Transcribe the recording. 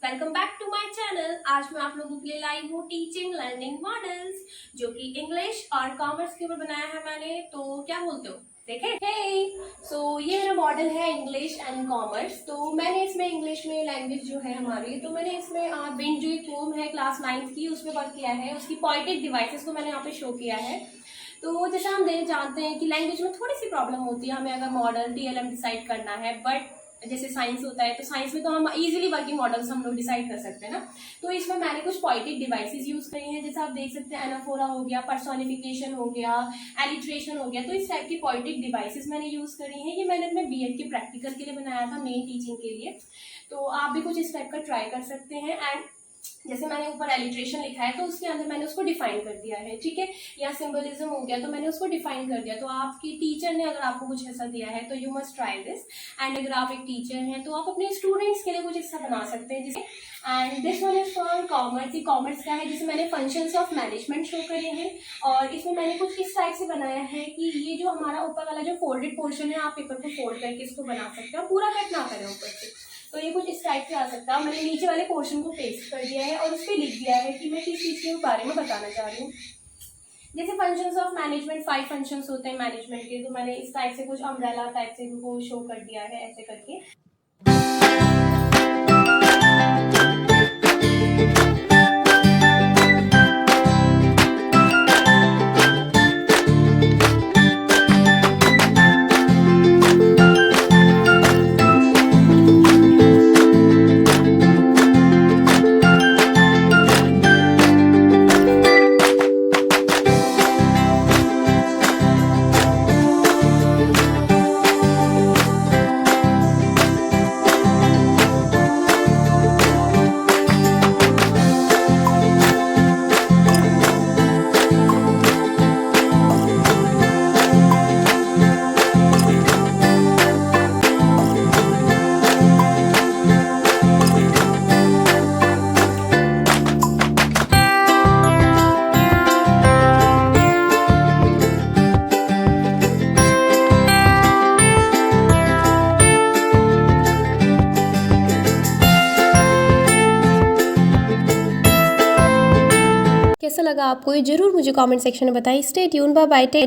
Welcome back to my channel. आज मैं आप लोगों के लिए लाई हूँ टीचिंग लर्निंग मॉडल्स, जो कि इंग्लिश और कॉमर्स के ऊपर बनाया है मैंने। तो क्या बोलते हो, देखें। ये मेरा मॉडल है इंग्लिश एंड कॉमर्स। तो मैंने इसमें इंग्लिश में लैंग्वेज जो है हमारी, तो मैंने इसमें बिन जो एक पोम है क्लास 9th की, उसमें वर्क किया है। उसकी पोएटिक डिवाइसेस को मैंने यहाँ पे शो किया है। तो जैसे हम जानते हैं कि लैंग्वेज में थोड़ी सी प्रॉब्लम होती है हमें अगर मॉडल TLM डिसाइड करना है, बट जैसे साइंस होता है तो साइंस में तो हम इजीली वर्किंग मॉडल्स हम लोग डिसाइड कर सकते हैं ना। तो इसमें मैंने कुछ पोएटिक डिवाइसेस यूज करी हैं, जैसे आप देख सकते हैं एनाफोरा हो गया, पर्सोनिफिकेशन हो गया, एलिट्रेशन हो गया। तो इस टाइप की पोएटिक डिवाइसेस मैंने यूज करी हैं। ये मैंने अपने B.Ed के प्रैक्टिकल के लिए बनाया था, मेन टीचिंग के लिए। तो आप भी कुछ इस टाइप का ट्राई कर सकते हैं। एंड जैसे मैंने ऊपर एलिट्रेशन लिखा है तो उसके अंदर मैंने उसको डिफाइन कर दिया है, ठीक है। या सिंबलिज्म हो गया तो मैंने उसको डिफाइन कर दिया। तो आपकी टीचर ने अगर आपको कुछ ऐसा दिया है तो you must try this. And अगर आप एक टीचर हैं तो आप अपने स्टूडेंट्स के लिए कुछ ऐसा बना सकते हैं जिसे। And this one is for commerce. ये कॉमर्स का है, जिसे मैंने फंक्शंस ऑफ मैनेजमेंट शो करे हैं। और इसमें मैंने कुछ इस टाइप से बनाया है कि ये जो हमारा ऊपर वाला जो फोल्डेड पोर्शन है, आप पेपर को फोल्ड करके इसको बना सकते हो, पूरा कट ना करें ऊपर से। तो ये कुछ इस टाइप से आ सकता है। मैंने नीचे वाले पोर्शन को पेस्ट कर दिया है और उस पर लिख दिया है कि मैं किस चीज़ के बारे में बताना चाह रही हूँ। जैसे फंक्शंस ऑफ मैनेजमेंट, 5 फंक्शंस होते हैं मैनेजमेंट के, तो मैंने इस टाइप से कुछ अम्ब्रेला टाइप से इनको शो कर दिया है ऐसे करके। कैसा लगा आपको ये जरूर मुझे कमेंट सेक्शन में बताइए। Stay tune, bye bye.